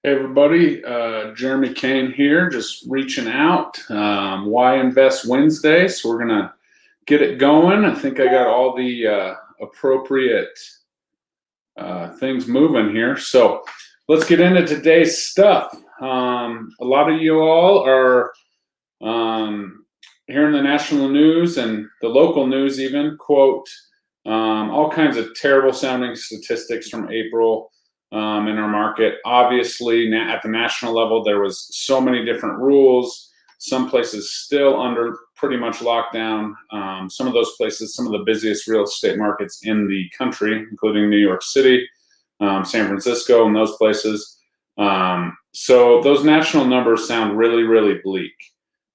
Hey everybody, Jeremy Kane here, just reaching out. Why Invest Wednesday? So we're gonna get it going. I think I got all the appropriate things moving here. So let's get into today's stuff. A lot of you all are hearing the national news and the local news even quote all kinds of terrible sounding statistics from April. In our market. Obviously, at the national level, there was so many different rules. Some places still under pretty much lockdown. Some of those places, some of the busiest real estate markets in the country, including New York City, San Francisco, and those places. So those national numbers sound really, really bleak,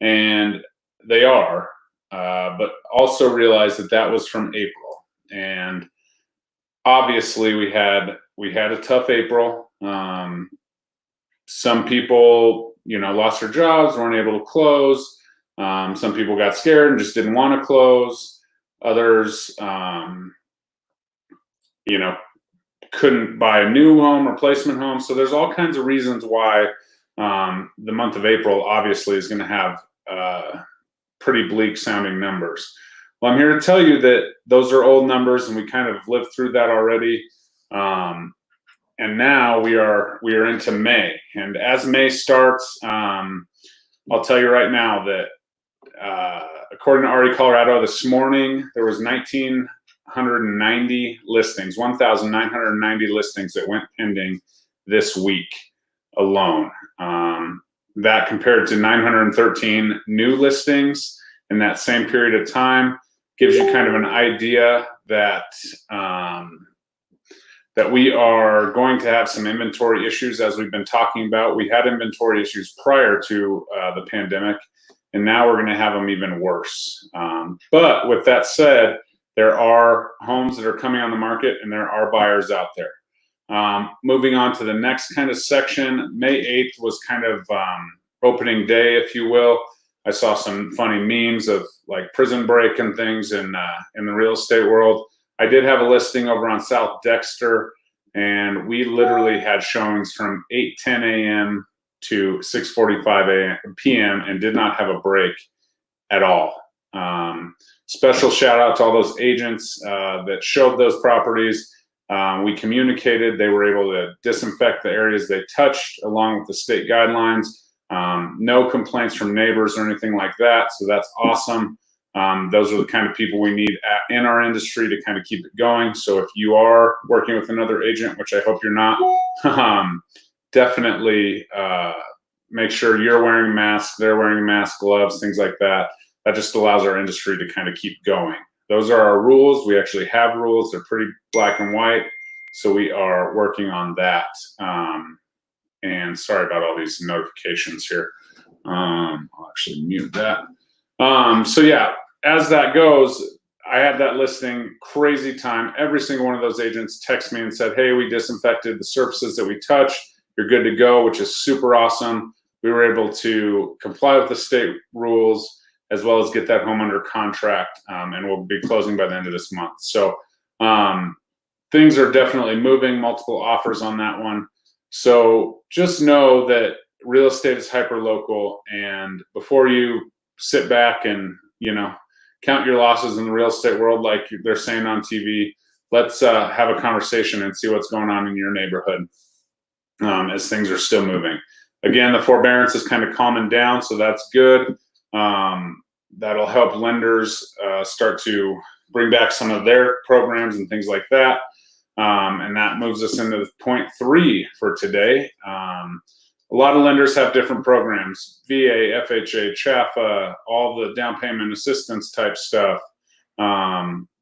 and they are. But also realize that that was from April, and obviously we had a tough April. Some people, lost their jobs, weren't able to close. Some people got scared and just didn't want to close. Others, couldn't buy a new home, replacement home. So there's all kinds of reasons why the month of April obviously is going to have pretty bleak sounding numbers. Well, I'm here to tell you that those are old numbers, and we kind of lived through that already. And now we are into May, and as May starts, I'll tell you right now that according to RE Colorado, this morning there was 1,990 listings, 1,990 listings that went pending this week alone. That compared to 913 new listings in that same period of time. Gives you kind of an idea that that we are going to have some inventory issues, as we've been talking about. We had inventory issues prior to the pandemic, and now we're going to have them even worse. But with that said, there are homes that are coming on the market, and there are buyers out there. Moving on to the next kind of section, May 8th was kind of opening day, if you will. I saw some funny memes of like prison break and things in the real estate world. I did have a listing over on South Dexter, and we literally had showings from 8:10 a.m. to 6:45 p.m. and did not have a break at all. Special shout out to all those agents that showed those properties. We communicated. They were able to disinfect the areas they touched along with the state guidelines. No complaints from neighbors or anything like that. So that's awesome. Those are the kind of people we need in our industry to kind of keep it going. So if you are working with another agent, which I hope you're not, definitely make sure you're wearing masks, they're wearing masks, gloves, things like that. That just allows our industry to kind of keep going. Those are our rules. We actually have rules. They're pretty black and white. So we are working on that. And sorry about all these notifications here. I'll actually mute that. So yeah, as that goes, I had that listing, crazy time. Every single one of those agents texted me and said, hey, we disinfected the surfaces that we touched. You're good to go, which is super awesome. We were able to comply with the state rules as well as get that home under contract, and we'll be closing by the end of this month. So things are definitely moving, multiple offers on that one. So just know that real estate is hyper local, and before you sit back and count your losses in the real estate world like they're saying on TV, let's have a conversation and see what's going on in your neighborhood as things are still moving. Again, the forbearance is kind of calming down, so that's good. That'll help lenders start to bring back some of their programs and things like that. And that moves us into point 3 for today. A lot of lenders have different programs: VA, FHA, CHAFA, all the down payment assistance type stuff,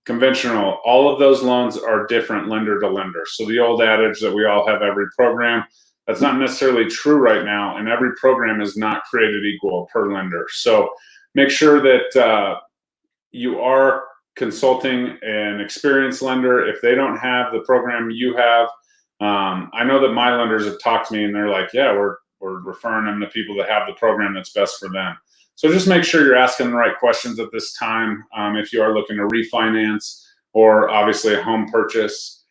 conventional. All of those loans are different lender to lender. So the old adage that we all have every program, that's not necessarily true right now, and every program is not created equal per lender. So make sure that you are consulting an experienced lender. If they don't have the program you have, I know that my lenders have talked to me and they're like, yeah, we're referring them to people that have the program that's best for them. So just make sure you're asking the right questions at this time if you are looking to refinance or obviously a home purchase,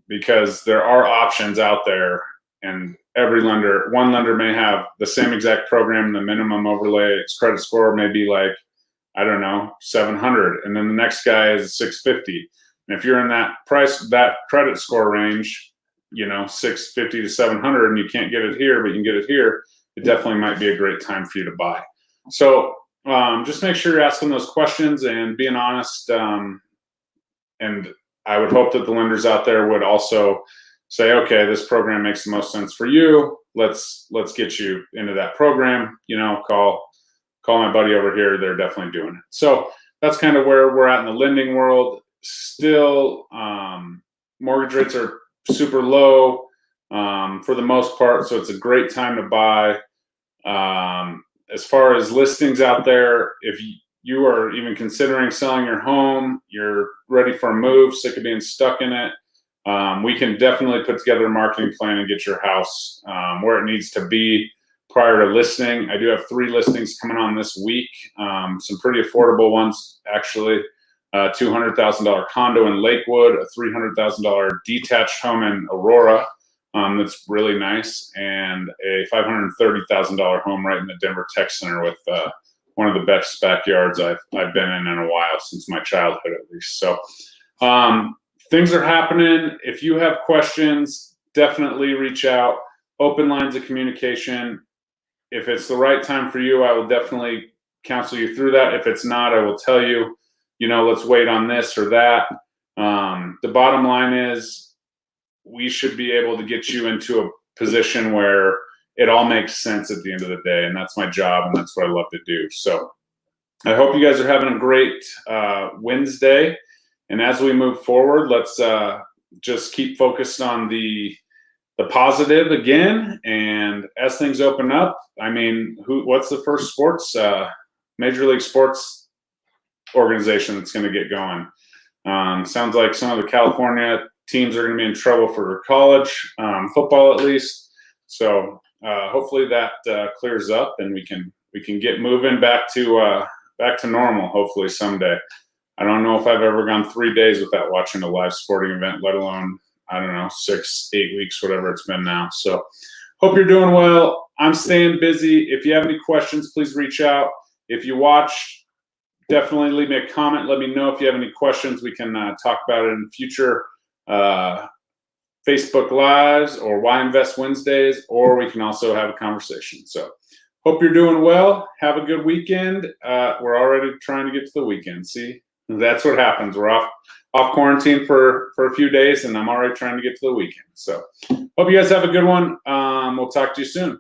because there are options out there and one lender may have the same exact program. The minimum overlay its credit score may be like, I don't know, 700, and then the next guy is 650. And if you're in that credit score range, 650 to 700, and you can't get it here, but you can get it here, it definitely might be a great time for you to buy. So just make sure you're asking those questions and being honest. And I would hope that the lenders out there would also say, okay, this program makes the most sense for you. Let's get you into that program. Call my buddy over here. They're definitely doing it. So that's kind of where we're at in the lending world. Still, mortgage rates are super low for the most part, so it's a great time to buy. As far as listings out there, if you are even considering selling your home, you're ready for a move, sick of being stuck in it, we can definitely put together a marketing plan and get your house where it needs to be prior to listing. I do have 3 listings coming on this week, some pretty affordable ones, actually. $200,000 condo in Lakewood, a $300,000 detached home in Aurora that's really nice, and a $530,000 home right in the Denver Tech Center with one of the best backyards I've been in a while, since my childhood at least. So things are happening. If you have questions, definitely reach out. Open lines of communication. If it's the right time for you, I will definitely counsel you through that. If it's not, I will tell you, let's wait on this or that. The bottom line is we should be able to get you into a position where it all makes sense at the end of the day. And that's my job, and that's what I love to do. So I hope you guys are having a great Wednesday. And as we move forward, let's just keep focused on the positive again. And as things open up, what's the first Major League Sports organization that's going to get going? Sounds like some of the California teams are going to be in trouble for college football, at least. So hopefully that clears up, and we can get moving back to normal. Hopefully someday. I don't know if I've ever gone 3 days without watching a live sporting event, let alone, I don't know, 6, 8 weeks, whatever it's been now. So hope you're doing well. I'm staying busy. If you have any questions, please reach out. If you watch, definitely leave me a comment. Let me know if you have any questions. We can talk about it in future Facebook Lives or Why Invest Wednesdays, or we can also have a conversation. So hope you're doing well. Have a good weekend. We're already trying to get to the weekend. See, that's what happens. We're off quarantine for a few days, and I'm already trying to get to the weekend. So hope you guys have a good one. We'll talk to you soon.